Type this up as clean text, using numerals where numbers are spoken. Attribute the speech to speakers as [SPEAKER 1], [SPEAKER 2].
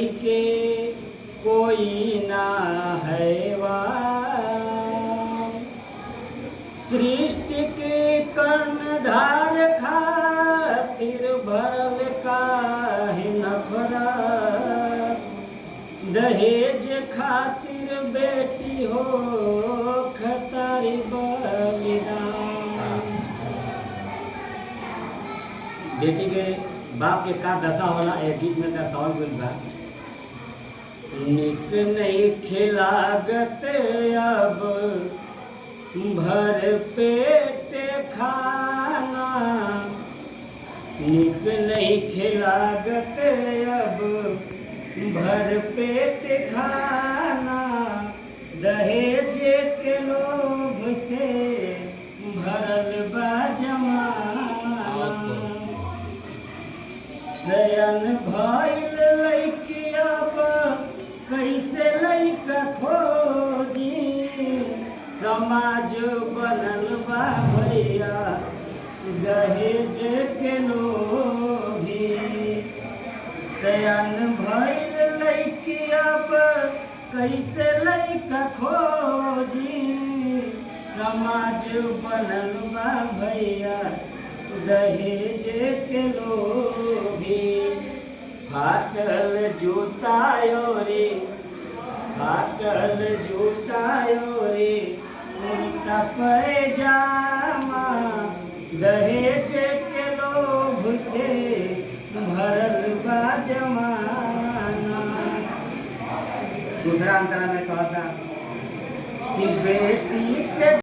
[SPEAKER 1] के कोई ना है सृष्टि के कर्णधार खातिर भरल काहे नफरत दहेज खातिर बेटी हो खतारी बलिदान। बेटी के बाप के का दशा होला एक गीत में दर्शावल गइल बा। निक नहीं खिलागत अब भर पेट खाना, निक नहीं खिलागत अब भर पेट खाना दहेज के लोभ से भरल बा जमाना। सयन भइल लइकी अब कैसे लइका खोजी, समाज बनल बा भैया दहेज के लोभी। सयन भइल लइकी अब कैसे लइका खोजी, समाज बनल बा भैया दहेज के लोभी। फाटल जूतायो रे फाटल जूतायो रे उनका पैजामा दहेज के लोभ से भरल बा जमाना। दूसरा अंतरा में कहता कि बेटी